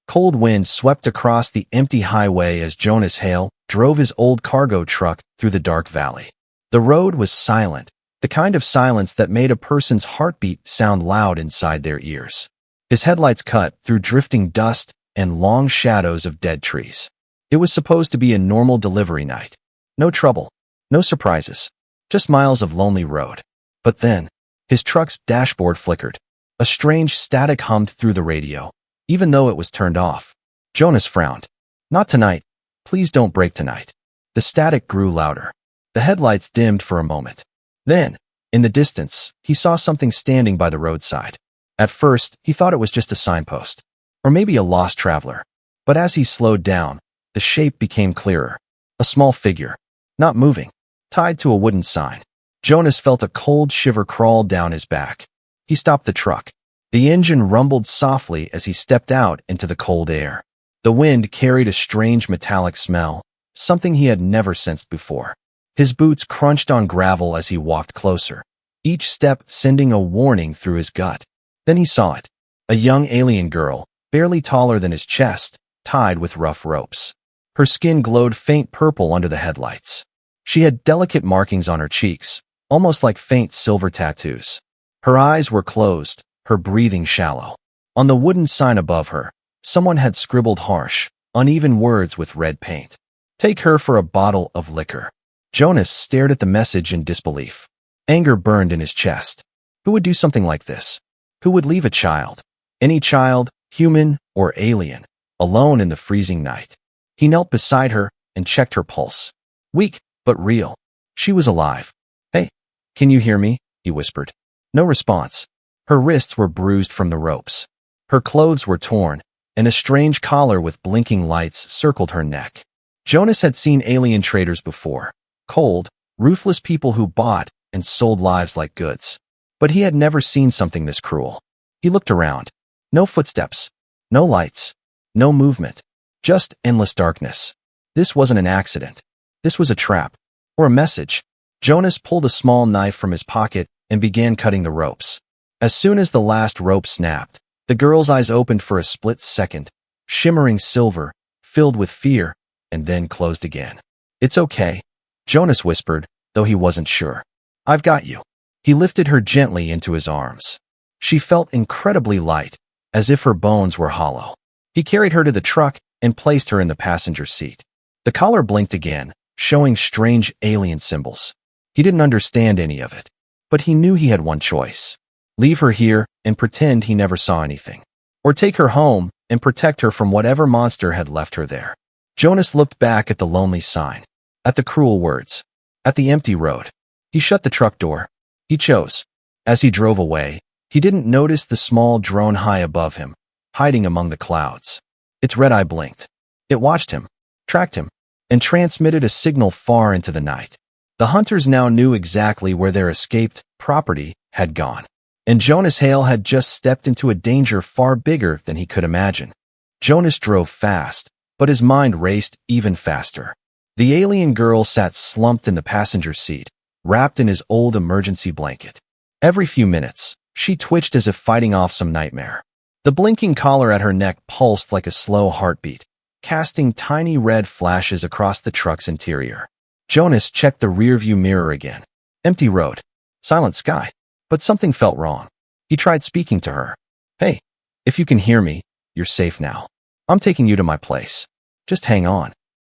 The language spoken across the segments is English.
Cold wind swept across the empty highway as Jonas Hale drove his old cargo truck through the dark valley. The road was silent, the kind of silence that made a person's heartbeat sound loud inside their ears. His headlights cut through drifting dust and long shadows of dead trees. It was supposed to be a normal delivery night. No trouble, no surprises, just miles of lonely road. But then, his truck's dashboard flickered. A strange static hummed through the radio, even though it was turned off. Jonas frowned. Not tonight. Please don't brake tonight. The static grew louder. The headlights dimmed for a moment. Then, in the distance, he saw something standing by the roadside. At first, he thought it was just a signpost, or maybe a lost traveler. But as he slowed down, the shape became clearer. A small figure, not moving, tied to a wooden sign. Jonas felt a cold shiver crawl down his back. He stopped the truck. The engine rumbled softly as he stepped out into the cold air. The wind carried a strange metallic smell, something he had never sensed before. His boots crunched on gravel as he walked closer, each step sending a warning through his gut. Then he saw it. A young alien girl, barely taller than his chest, tied with rough ropes. Her skin glowed faint purple under the headlights. She had delicate markings on her cheeks, almost like faint silver tattoos. Her eyes were closed, her breathing shallow. On the wooden sign above her, someone had scribbled harsh, uneven words with red paint. Take her for a bottle of liquor. Jonas stared at the message in disbelief. Anger burned in his chest. Who would do something like this? Who would leave a child? Any child, human or alien, alone in the freezing night? He knelt beside her and checked her pulse. Weak, but real. She was alive. Hey, can you hear me? He whispered. No response. Her wrists were bruised from the ropes. Her clothes were torn, and a strange collar with blinking lights circled her neck. Jonas had seen alien traders before. Cold, ruthless people who bought and sold lives like goods. But he had never seen something this cruel. He looked around. No footsteps. No lights. No movement. Just endless darkness. This wasn't an accident. This was a trap. Or a message. Jonas pulled a small knife from his pocket and began cutting the ropes. As soon as the last rope snapped, the girl's eyes opened for a split second, shimmering silver, filled with fear, and then closed again. It's okay, Jonas whispered, though he wasn't sure. I've got you. He lifted her gently into his arms. She felt incredibly light, as if her bones were hollow. He carried her to the truck and placed her in the passenger seat. The collar blinked again, showing strange alien symbols. He didn't understand any of it, but he knew he had one choice. Leave her here and pretend he never saw anything. Or take her home and protect her from whatever monster had left her there. Jonas looked back at the lonely sign, at the cruel words, at the empty road. He shut the truck door. He chose. As he drove away, he didn't notice the small drone high above him, hiding among the clouds. Its red eye blinked. It watched him, tracked him, and transmitted a signal far into the night. The hunters now knew exactly where their escaped property had gone. And Jonas Hale had just stepped into a danger far bigger than he could imagine. Jonas drove fast, but his mind raced even faster. The alien girl sat slumped in the passenger seat, wrapped in his old emergency blanket. Every few minutes, she twitched as if fighting off some nightmare. The blinking collar at her neck pulsed like a slow heartbeat, casting tiny red flashes across the truck's interior. Jonas checked the rearview mirror again. Empty road. Silent sky. But something felt wrong. He tried speaking to her. Hey, if you can hear me, you're safe now. I'm taking you to my place. Just hang on.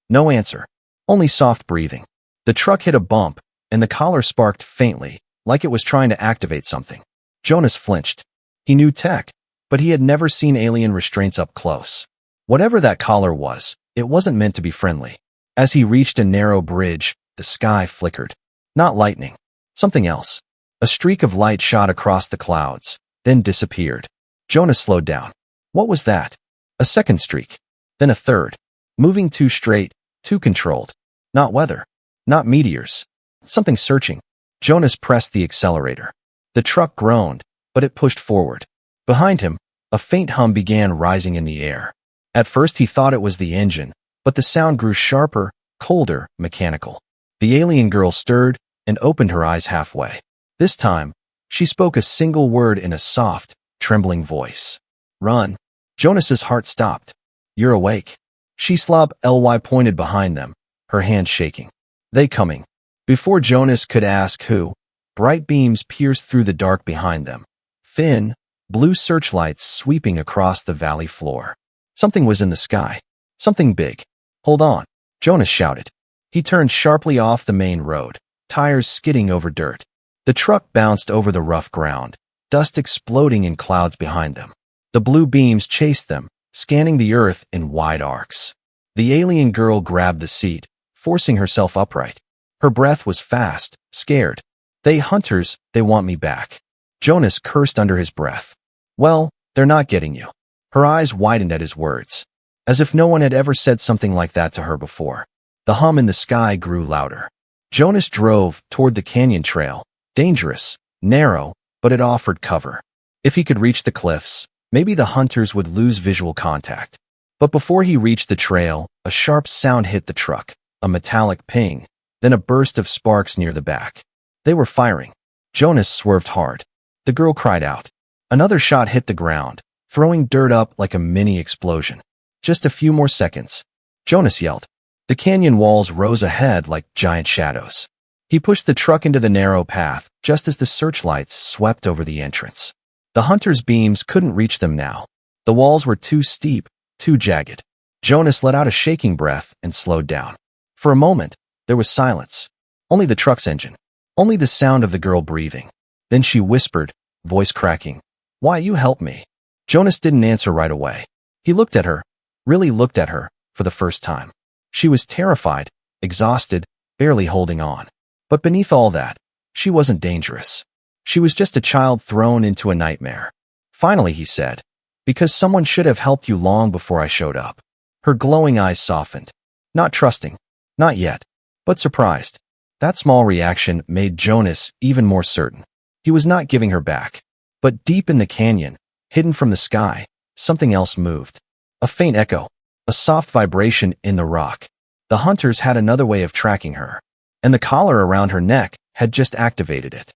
No answer. Only soft breathing. The truck hit a bump, and the collar sparked faintly, like it was trying to activate something. Jonas flinched. He knew tech, but he had never seen alien restraints up close. Whatever that collar was, it wasn't meant to be friendly. As he reached a narrow bridge, the sky flickered. Not lightning. Something else. A streak of light shot across the clouds, then disappeared. Jonas slowed down. What was that? A second streak. Then a third. Moving too straight, too controlled. Not weather. Not meteors. Something searching. Jonas pressed the accelerator. The truck groaned, but it pushed forward. Behind him, a faint hum began rising in the air. At first he thought it was the engine, but the sound grew sharper, colder, mechanical. The alien girl stirred and opened her eyes halfway. This time, she spoke a single word in a soft, trembling voice. Run. Jonas's heart stopped. You're awake. She ly pointed behind them, her hand shaking. They coming. Before Jonas could ask who, bright beams pierced through the dark behind them. Thin, blue searchlights sweeping across the valley floor. Something was in the sky. Something big. Hold on, Jonas shouted. He turned sharply off the main road, tires skidding over dirt. The truck bounced over the rough ground, dust exploding in clouds behind them. The blue beams chased them, scanning the earth in wide arcs. The alien girl grabbed the seat, forcing herself upright. Her breath was fast, scared. They hunters, they want me back. Jonas cursed under his breath. Well, they're not getting you. Her eyes widened at his words, as if no one had ever said something like that to her before. The hum in the sky grew louder. Jonas drove toward the canyon trail, dangerous, narrow, but it offered cover. If he could reach the cliffs, maybe the hunters would lose visual contact. But before he reached the trail, a sharp sound hit the truck, a metallic ping, then a burst of sparks near the back. They were firing. Jonas swerved hard. The girl cried out. Another shot hit the ground, throwing dirt up like a mini explosion. Just a few more seconds. Jonas yelled. The canyon walls rose ahead like giant shadows. He pushed the truck into the narrow path just as the searchlights swept over the entrance. The hunters' beams couldn't reach them now. The walls were too steep, too jagged. Jonas let out a shaking breath and slowed down. For a moment, there was silence. Only the truck's engine. Only the sound of the girl breathing. Then she whispered, voice cracking, "Why you help me?" Jonas didn't answer right away. He looked at her, really looked at her, for the first time. She was terrified, exhausted, barely holding on. But beneath all that, she wasn't dangerous. She was just a child thrown into a nightmare. Finally, he said, because someone should have helped you long before I showed up. Her glowing eyes softened. Not trusting. Not yet. But surprised. That small reaction made Jonas even more certain. He was not giving her back. But deep in the canyon, hidden from the sky, something else moved. A faint echo. A soft vibration in the rock. The hunters had another way of tracking her. And the collar around her neck had just activated it.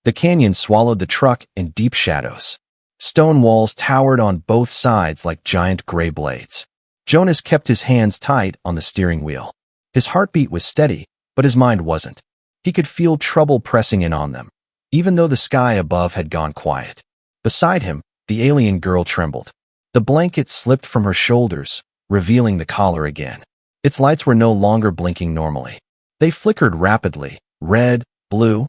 The canyon swallowed the truck in deep shadows. Stone walls towered on both sides like giant gray blades. Jonas kept his hands tight on the steering wheel. His heartbeat was steady, but his mind wasn't. He could feel trouble pressing in on them, even though the sky above had gone quiet. Beside him, the alien girl trembled. The blanket slipped from her shoulders, revealing the collar again. Its lights were no longer blinking normally. They flickered rapidly, red, blue,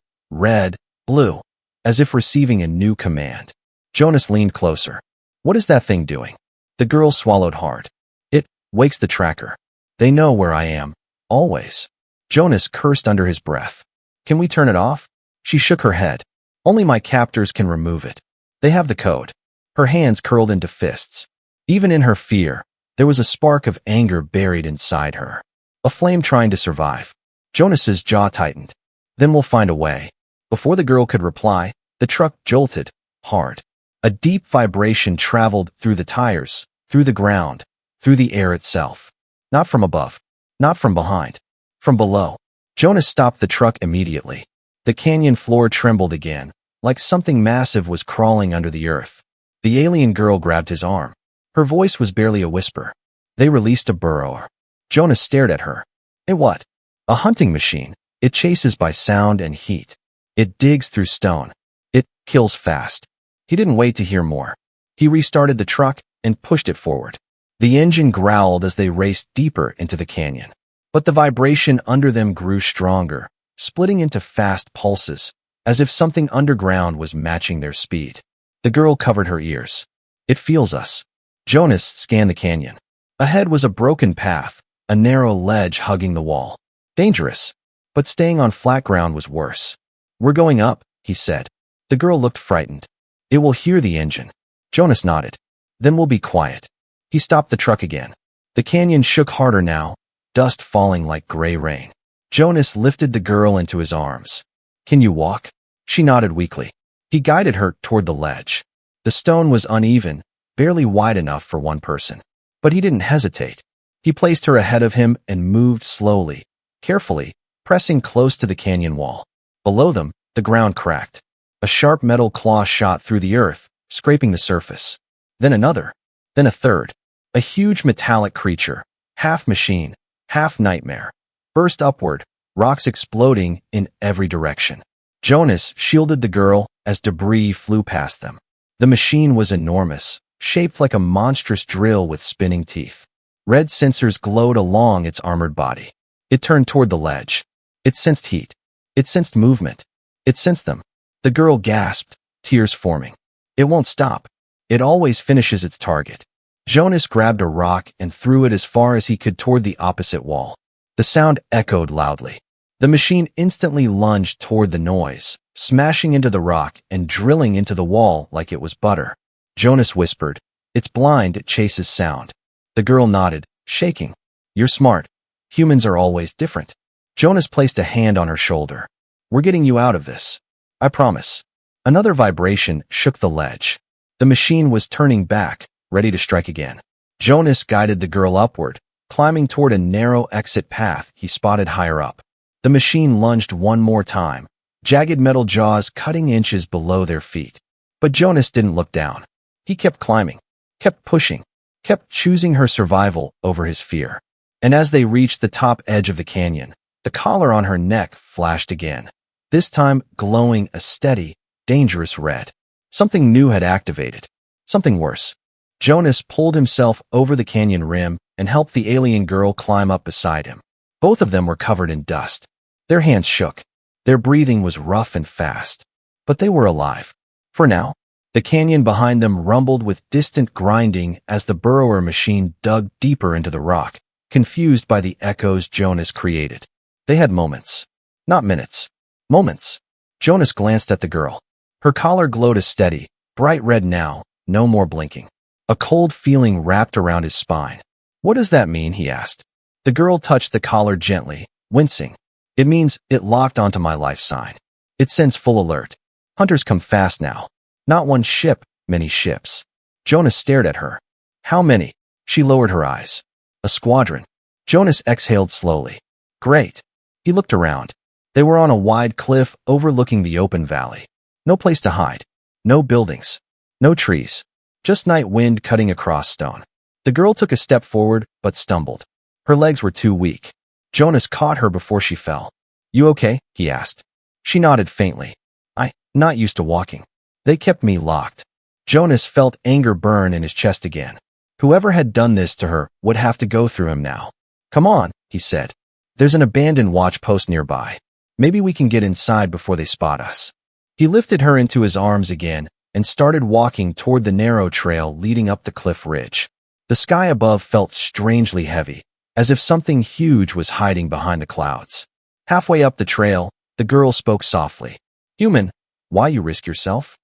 as if receiving a new command. Jonas leaned closer. What is that thing doing? The girl swallowed hard. It wakes the tracker. They know where I am, always. Jonas cursed under his breath. Can we turn it off? She shook her head. Only my captors can remove it. They have the code. Her hands curled into fists. Even in her fear, there was a spark of anger buried inside her. A flame trying to survive. Jonas's jaw tightened. Then we'll find a way. Before the girl could reply, the truck jolted, hard. A deep vibration traveled through the tires, through the ground, through the air itself. Not from above. Not from behind. From below. Jonas stopped the truck immediately. The canyon floor trembled again, like something massive was crawling under the earth. The alien girl grabbed his arm. Her voice was barely a whisper. They released a burrower. Jonas stared at her. A what? A hunting machine. It chases by sound and heat. It digs through stone. It kills fast. He didn't wait to hear more. He restarted the truck and pushed it forward. The engine growled as they raced deeper into the canyon. But the vibration under them grew stronger, splitting into fast pulses, as if something underground was matching their speed. The girl covered her ears. It feels us. Jonas scanned the canyon. Ahead was a broken path, a narrow ledge hugging the wall. Dangerous. But staying on flat ground was worse. We're going up, he said. The girl looked frightened. It will hear the engine. Jonas nodded. Then we'll be quiet. He stopped the truck again. The canyon shook harder now, dust falling like gray rain. Jonas lifted the girl into his arms. Can you walk? She nodded weakly. He guided her toward the ledge. The stone was uneven, barely wide enough for one person. But he didn't hesitate. He placed her ahead of him and moved slowly, carefully, pressing close to the canyon wall. Below them, the ground cracked. A sharp metal claw shot through the earth, scraping the surface. Then another. Then a third. A huge metallic creature, half machine, half nightmare, burst upward, rocks exploding in every direction. Jonas shielded the girl as debris flew past them. The machine was enormous, shaped like a monstrous drill with spinning teeth. Red sensors glowed along its armored body. It turned toward the ledge. It sensed heat. It sensed movement. It sensed them. The girl gasped, tears forming. It won't stop. It always finishes its target. Jonas grabbed a rock and threw it as far as he could toward the opposite wall. The sound echoed loudly. The machine instantly lunged toward the noise, smashing into the rock and drilling into the wall like it was butter. Jonas whispered, "It's blind, it chases sound." The girl nodded, shaking. "You're smart. Humans are always different." Jonas placed a hand on her shoulder. "We're getting you out of this. I promise." Another vibration shook the ledge. The machine was turning back, ready to strike again. Jonas guided the girl upward, climbing toward a narrow exit path he spotted higher up. The machine lunged one more time, jagged metal jaws cutting inches below their feet. But Jonas didn't look down. He kept climbing, kept pushing, kept choosing her survival over his fear. And as they reached the top edge of the canyon, the collar on her neck flashed again, this time glowing a steady, dangerous red. Something new had activated. Something worse. Jonas pulled himself over the canyon rim and helped the alien girl climb up beside him. Both of them were covered in dust. Their hands shook. Their breathing was rough and fast. But they were alive. For now. The canyon behind them rumbled with distant grinding as the burrower machine dug deeper into the rock, confused by the echoes Jonas created. They had moments. Not minutes. Moments. Jonas glanced at the girl. Her collar glowed a steady, bright red now, no more blinking. A cold feeling wrapped around his spine. "What does that mean?" he asked. The girl touched the collar gently, wincing. "It means it locked onto my life sign. It sends full alert. Hunters come fast now. Not one ship, many ships." Jonas stared at her. "How many?" She lowered her eyes. "A squadron." Jonas exhaled slowly. "Great." He looked around. They were on a wide cliff overlooking the open valley. No place to hide. No buildings. No trees. Just night wind cutting across stone. The girl took a step forward, but stumbled. Her legs were too weak. Jonas caught her before she fell. "You okay?" he asked. She nodded faintly. "I'm not used to walking. They kept me locked." Jonas felt anger burn in his chest again. Whoever had done this to her would have to go through him now. "Come on," he said. "There's an abandoned watch post nearby. Maybe we can get inside before they spot us." He lifted her into his arms again and started walking toward the narrow trail leading up the cliff ridge. The sky above felt strangely heavy, as if something huge was hiding behind the clouds. Halfway up the trail, the girl spoke softly. "Human, why you risk yourself?"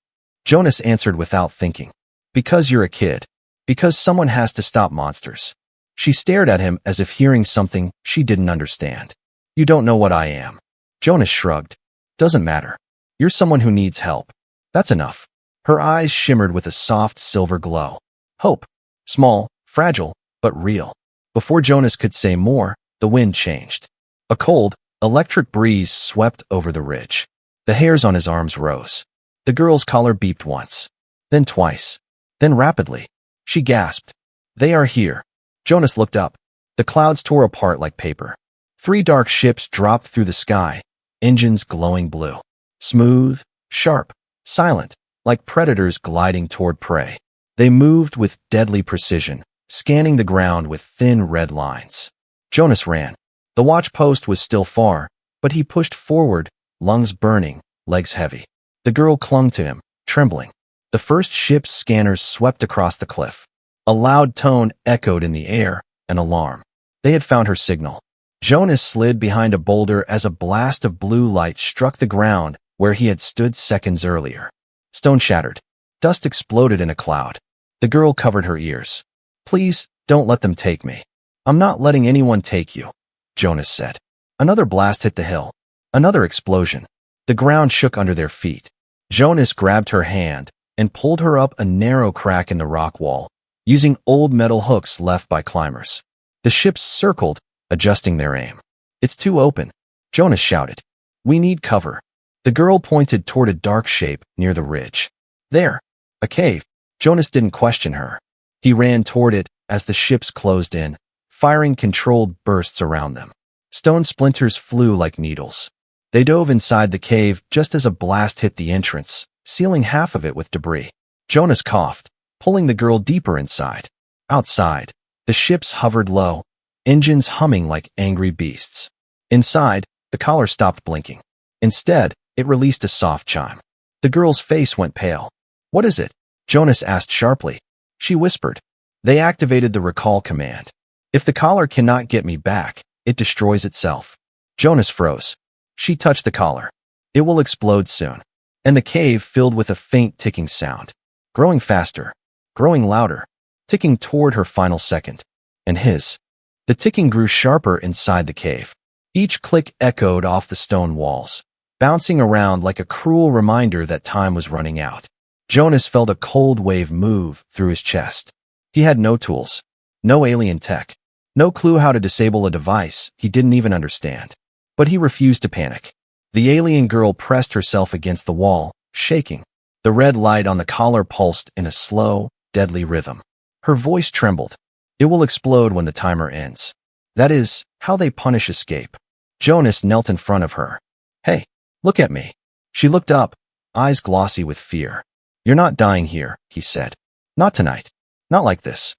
Jonas answered without thinking. "Because you're a kid. Because someone has to stop monsters." She stared at him as if hearing something she didn't understand. "You don't know what I am." Jonas shrugged. "Doesn't matter. You're someone who needs help. That's enough." Her eyes shimmered with a soft silver glow. Hope. Small, fragile, but real. Before Jonas could say more, the wind changed. A cold, electric breeze swept over the ridge. The hairs on his arms rose. The girl's collar beeped once. Then twice. Then rapidly. She gasped. "They are here." Jonas looked up. The clouds tore apart like paper. 3 dark ships dropped through the sky, engines glowing blue. Smooth, sharp, silent, like predators gliding toward prey. They moved with deadly precision, scanning the ground with thin red lines. Jonas ran. The watch post was still far, but he pushed forward, lungs burning, legs heavy. The girl clung to him, trembling. The first ship's scanners swept across the cliff. A loud tone echoed in the air, an alarm. They had found her signal. Jonas slid behind a boulder as a blast of blue light struck the ground where he had stood seconds earlier. Stone shattered. Dust exploded in a cloud. The girl covered her ears. "Please, don't let them take me." "I'm not letting anyone take you," Jonas said. Another blast hit the hill. Another explosion. The ground shook under their feet. Jonas grabbed her hand and pulled her up a narrow crack in the rock wall, using old metal hooks left by climbers. The ships circled, adjusting their aim. "It's too open," Jonas shouted. "We need cover." The girl pointed toward a dark shape near the ridge. "There. A cave." Jonas didn't question her. He ran toward it, as the ships closed in, firing controlled bursts around them. Stone splinters flew like needles. They dove inside the cave just as a blast hit the entrance, sealing half of it with debris. Jonas coughed, pulling the girl deeper inside. Outside, the ships hovered low, engines humming like angry beasts. Inside, the collar stopped blinking. Instead, it released a soft chime. The girl's face went pale. "What is it?" Jonas asked sharply. She whispered. "They activated the recall command. If the collar cannot get me back, it destroys itself." Jonas froze. She touched the collar. "It will explode soon." And the cave filled with a faint ticking sound. Growing faster, growing louder, ticking toward her final second. And his. The ticking grew sharper inside the cave. Each click echoed off the stone walls, bouncing around like a cruel reminder that time was running out. Jonas felt a cold wave move through his chest. He had no tools, no alien tech, no clue how to disable a device he didn't even understand. But he refused to panic. The alien girl pressed herself against the wall, shaking. The red light on the collar pulsed in a slow, deadly rhythm. Her voice trembled. "It will explode when the timer ends. That is how they punish escape." Jonas knelt in front of her. "Hey, look at me." She looked up, eyes glossy with fear. "You're not dying here," he said. "Not tonight. Not like this."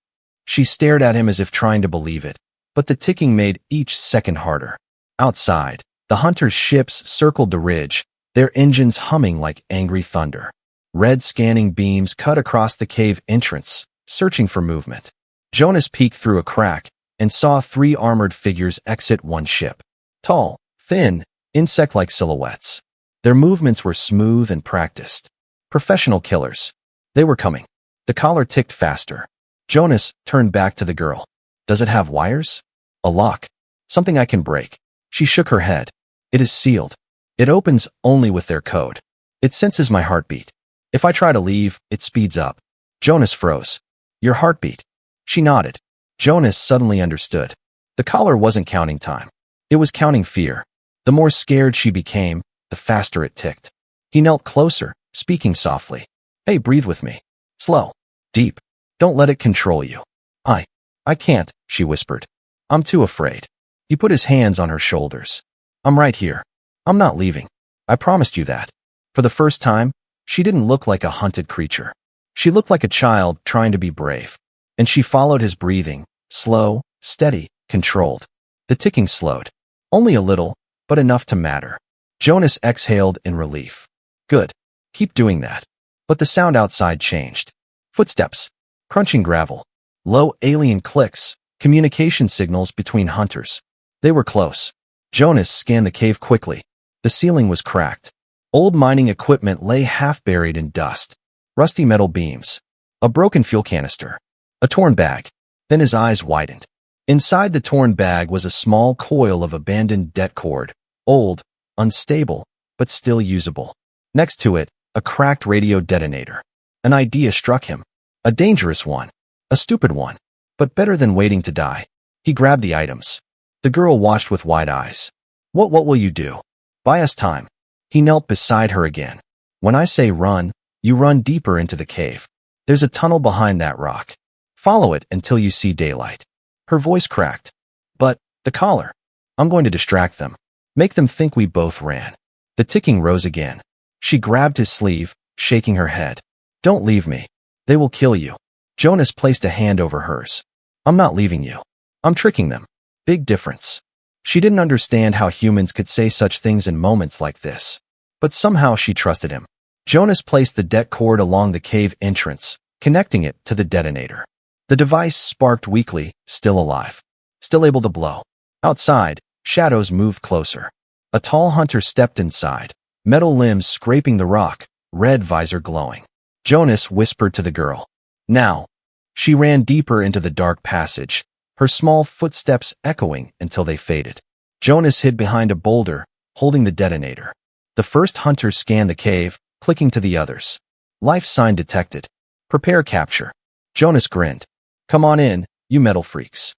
She stared at him as if trying to believe it, but the ticking made each second harder. Outside, the hunters' ships circled the ridge, their engines humming like angry thunder. Red scanning beams cut across the cave entrance, searching for movement. Jonas peeked through a crack and saw 3 armored figures exit one ship. Tall, thin, insect-like silhouettes. Their movements were smooth and practiced. Professional killers. They were coming. The collar ticked faster. Jonas turned back to the girl. "Does it have wires?" "A lock. Something I can break." She shook her head. "It is sealed. It opens only with their code. It senses my heartbeat. If I try to leave, it speeds up." Jonas froze. "Your heartbeat?" She nodded. Jonas suddenly understood. The collar wasn't counting time. It was counting fear. The more scared she became, the faster it ticked. He knelt closer, speaking softly. "Hey, breathe with me. Slow. Deep. Don't let it control you." I can't," she whispered. "I'm too afraid." He put his hands on her shoulders. "I'm right here. I'm not leaving. I promised you that." For the first time, she didn't look like a hunted creature. She looked like a child trying to be brave. And she followed his breathing, slow, steady, controlled. The ticking slowed. Only a little, but enough to matter. Jonas exhaled in relief. "Good. Keep doing that." But the sound outside changed. Footsteps. Crunching gravel. Low alien clicks. Communication signals between hunters. They were close. Jonas scanned the cave quickly. The ceiling was cracked. Old mining equipment lay half-buried in dust. Rusty metal beams. A broken fuel canister. A torn bag. Then his eyes widened. Inside the torn bag was a small coil of abandoned det cord. Old, unstable, but still usable. Next to it, a cracked radio detonator. An idea struck him. A dangerous one. A stupid one. But better than waiting to die. He grabbed the items. The girl watched with wide eyes. What will you do?" "Buy us time." He knelt beside her again. "When I say run, you run deeper into the cave. There's a tunnel behind that rock. Follow it until you see daylight." Her voice cracked. "But, the collar. I'm going to distract them. Make them think we both ran." The ticking rose again. She grabbed his sleeve, shaking her head. "Don't leave me. They will kill you." Jonas placed a hand over hers. "I'm not leaving you. I'm tricking them." Big difference. She didn't understand how humans could say such things in moments like this. But somehow she trusted him. Jonas placed the det cord along the cave entrance, connecting it to the detonator. The device sparked weakly, still alive. Still able to blow. Outside, shadows moved closer. A tall hunter stepped inside, metal limbs scraping the rock, red visor glowing. Jonas whispered to the girl. "Now." She ran deeper into the dark passage, her small footsteps echoing until they faded. Jonas hid behind a boulder, holding the detonator. The first hunter scanned the cave, clicking to the others. Life sign detected. Prepare capture. Jonas grinned. "Come on in, you metal freaks."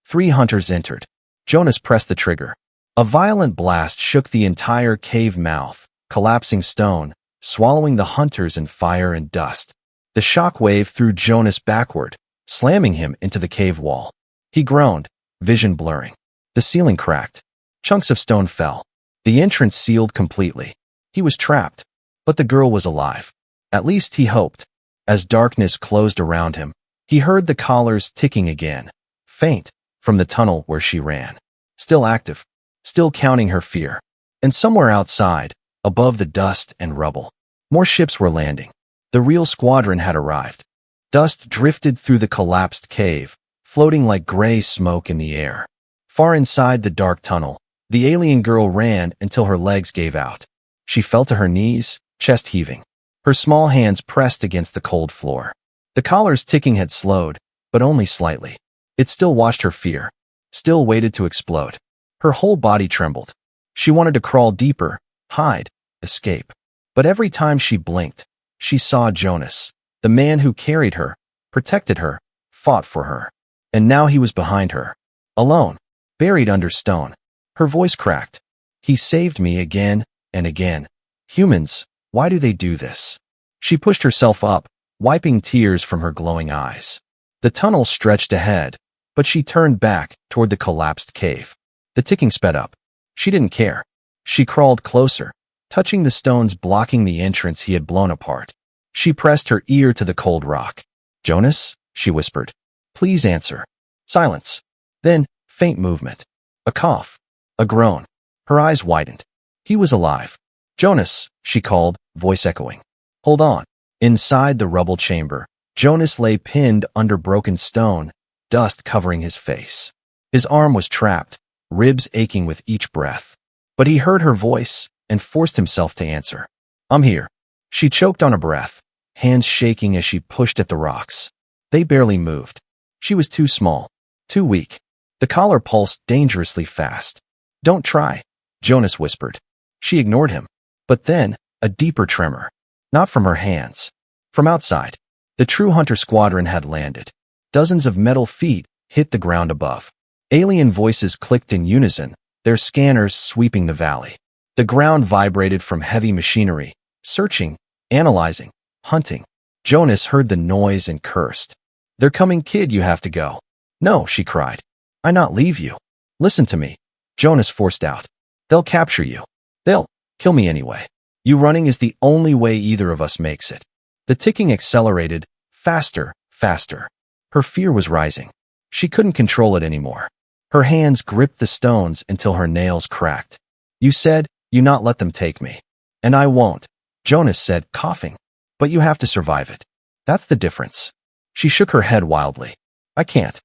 3 hunters entered. Jonas pressed the trigger. A violent blast shook the entire cave mouth, collapsing stone, swallowing the hunters in fire and dust. The shock wave threw Jonas backward, slamming him into the cave wall. He groaned, vision blurring. The ceiling cracked. Chunks of stone fell. The entrance sealed completely. He was trapped. But the girl was alive. At least he hoped. As darkness closed around him, he heard the collars ticking again, faint, from the tunnel where she ran. Still active, still counting her fear. And somewhere outside, above the dust and rubble, more ships were landing. The real squadron had arrived. Dust drifted through the collapsed cave, floating like gray smoke in the air. Far inside the dark tunnel, the alien girl ran until her legs gave out. She fell to her knees, chest heaving. Her small hands pressed against the cold floor. The collar's ticking had slowed, but only slightly. It still watched her fear, still waited to explode. Her whole body trembled. She wanted to crawl deeper, hide, escape. But every time she blinked, she saw Jonas, the man who carried her, protected her, fought for her. And now he was behind her, alone, buried under stone. Her voice cracked. He saved me again and again. Humans, why do they do this? She pushed herself up, wiping tears from her glowing eyes. The tunnel stretched ahead, but she turned back toward the collapsed cave. The ticking sped up. She didn't care. She crawled closer, touching the stones blocking the entrance he had blown apart. She pressed her ear to the cold rock. "Jonas?" she whispered. "Please answer." Silence. Then, faint movement. A cough. A groan. Her eyes widened. He was alive. "Jonas," she called, voice echoing. "Hold on." Inside the rubble chamber, Jonas lay pinned under broken stone, dust covering his face. His arm was trapped, ribs aching with each breath. But he heard her voice and forced himself to answer. "I'm here." She choked on a breath, hands shaking as she pushed at the rocks. They barely moved. She was too small, too weak. The collar pulsed dangerously fast. "Don't try," Jonas whispered. She ignored him. But then, a deeper tremor. Not from her hands. From outside. The true hunter squadron had landed. Dozens of metal feet hit the ground above. Alien voices clicked in unison, their scanners sweeping the valley. The ground vibrated from heavy machinery, searching, analyzing, hunting. Jonas heard the noise and cursed. "They're coming, kid, you have to go." "No," she cried. "I not leave you." "Listen to me," Jonas forced out. "They'll capture you. They'll kill me anyway. You running is the only way either of us makes it." The ticking accelerated, faster, faster. Her fear was rising. She couldn't control it anymore. Her hands gripped the stones until her nails cracked. "You said you not let them take me. And I won't," Jonas said, coughing. "But you have to survive it. That's the difference." She shook her head wildly. I can't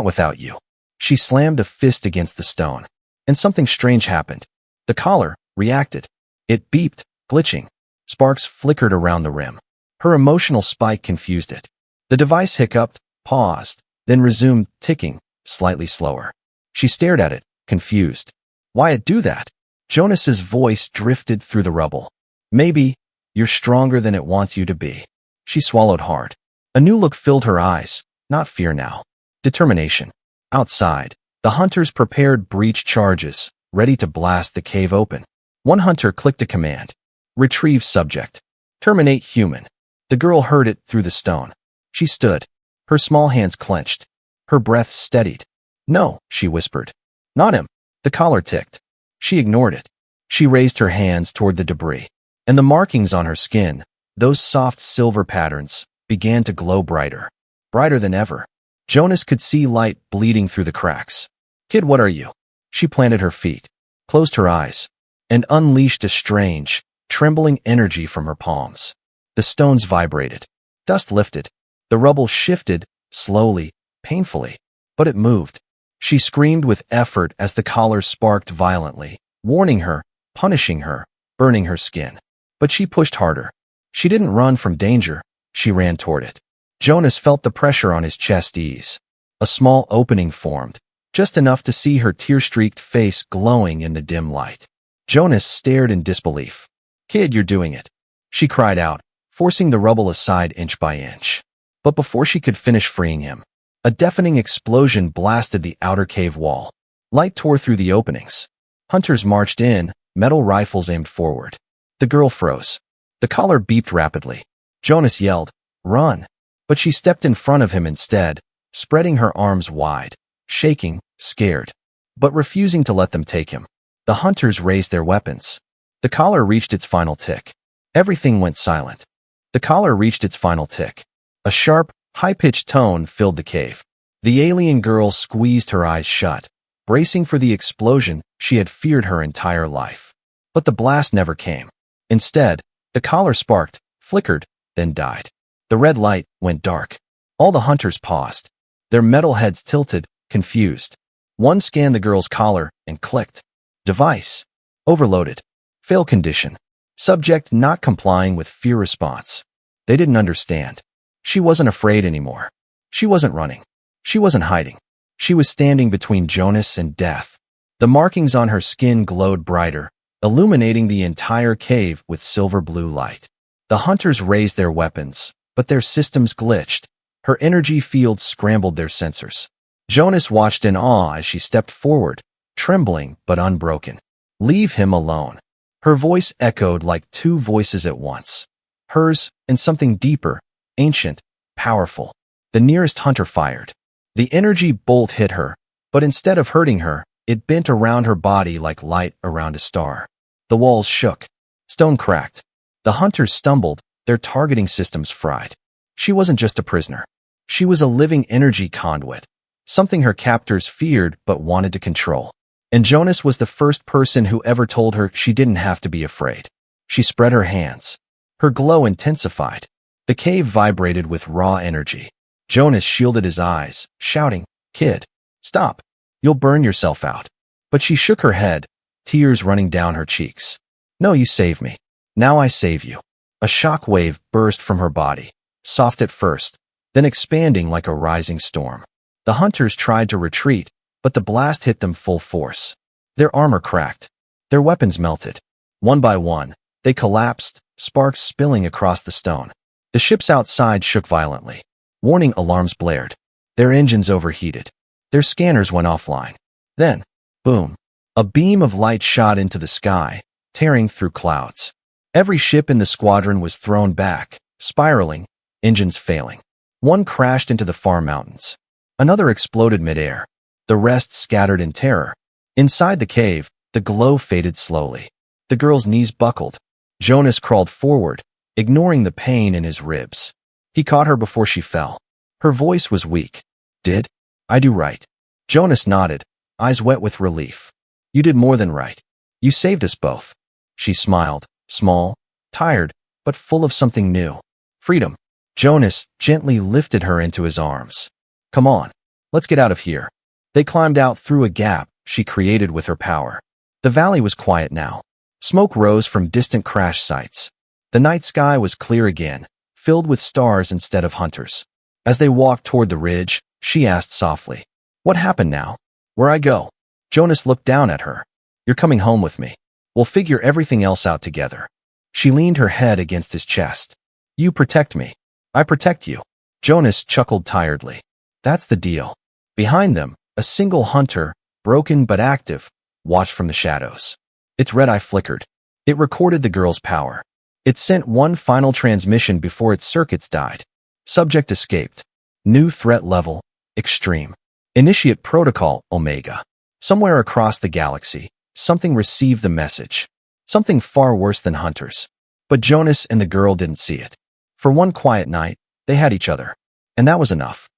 without you." She slammed a fist against the stone. And something strange happened. The collar reacted. It beeped, glitching. Sparks flickered around the rim. Her emotional spike confused it. The device hiccuped, paused, then resumed ticking, slightly slower. She stared at it, confused. "Why it do that?" Jonas's voice drifted through the rubble. "Maybe you're stronger than it wants you to be." She swallowed hard. A new look filled her eyes, not fear now. Determination. Outside, the hunters prepared breach charges, ready to blast the cave open. One hunter clicked a command. "Retrieve subject. Terminate human." The girl heard it through the stone. She stood. Her small hands clenched. Her breath steadied. "No," she whispered. "Not him." The collar ticked. She ignored it. She raised her hands toward the debris. And the markings on her skin, those soft silver patterns, began to glow brighter. Brighter than ever. Jonas could see light bleeding through the cracks. "Kid, what are you?" She planted her feet, closed her eyes, and unleashed a strange, trembling energy from her palms. The stones vibrated. Dust lifted. The rubble shifted, slowly, painfully. But it moved. She screamed with effort as the collar sparked violently, warning her, punishing her, burning her skin. But she pushed harder. She didn't run from danger. She ran toward it. Jonas felt the pressure on his chest ease. A small opening formed, just enough to see her tear-streaked face glowing in the dim light. Jonas stared in disbelief. "Kid, you're doing it," she cried out, forcing the rubble aside inch by inch. But before she could finish freeing him, a deafening explosion blasted the outer cave wall. Light tore through the openings. Hunters marched in, metal rifles aimed forward. The girl froze. The collar beeped rapidly. Jonas yelled, "Run!" But she stepped in front of him instead, spreading her arms wide, shaking, scared, but refusing to let them take him. The hunters raised their weapons. The collar reached its final tick. Everything went silent. The collar reached its final tick. A sharp, high-pitched tone filled the cave. The alien girl squeezed her eyes shut, bracing for the explosion she had feared her entire life. But the blast never came. Instead, the collar sparked, flickered, then died. The red light went dark. All the hunters paused. Their metal heads tilted, confused. One scanned the girl's collar and clicked. Device overloaded. Fail condition. Subject not complying with fear response. They didn't understand. She wasn't afraid anymore. She wasn't running. She wasn't hiding. She was standing between Jonas and death. The markings on her skin glowed brighter, illuminating the entire cave with silver blue light. The hunters raised their weapons, but their systems glitched. Her energy fields scrambled their sensors. Jonas watched in awe as she stepped forward, trembling but unbroken. Leave him alone. Her voice echoed like two voices at once. Hers and something deeper, ancient, powerful. The nearest hunter fired. The energy bolt hit her, but instead of hurting her, it bent around her body like light around a star. The walls shook. Stone cracked. The hunters stumbled, their targeting systems fried. She wasn't just a prisoner. She was a living energy conduit, something her captors feared but wanted to control. And Jonas was the first person who ever told her she didn't have to be afraid. She spread her hands. Her glow intensified. The cave vibrated with raw energy. Jonas shielded his eyes, shouting, "Kid, stop. You'll burn yourself out." But she shook her head, tears running down her cheeks. "No, you saved me. Now I save you." A shock wave burst from her body, soft at first, then expanding like a rising storm. The hunters tried to retreat, but the blast hit them full force. Their armor cracked. Their weapons melted. One by one, they collapsed, sparks spilling across the stone. The ships outside shook violently. Warning alarms blared. Their engines overheated. Their scanners went offline. Then, boom, a beam of light shot into the sky, tearing through clouds. Every ship in the squadron was thrown back, spiraling, engines failing. One crashed into the far mountains. Another exploded midair. The rest scattered in terror. Inside the cave, the glow faded slowly. The girl's knees buckled. Jonas crawled forward, ignoring the pain in his ribs. He caught her before she fell. Her voice was weak. "Did I do right?" Jonas nodded, eyes wet with relief. "You did more than right. You saved us both." She smiled, small, tired, but full of something new. Freedom. Jonas gently lifted her into his arms. "Come on, let's get out of here." They climbed out through a gap she created with her power. The valley was quiet now. Smoke rose from distant crash sites. The night sky was clear again, filled with stars instead of hunters. As they walked toward the ridge, she asked softly, "What happened now? Where I go?" Jonas looked down at her. "You're coming home with me. We'll figure everything else out together." She leaned her head against his chest. "You protect me. I protect you." Jonas chuckled tiredly. "That's the deal." Behind them, a single hunter, broken but active, watched from the shadows. Its red eye flickered. It recorded the girl's power. It sent one final transmission before its circuits died. Subject escaped. New threat level, extreme. Initiate protocol, Omega. Somewhere across the galaxy, something received the message. Something far worse than hunters. But Jonas and the girl didn't see it. For one quiet night, they had each other. And that was enough.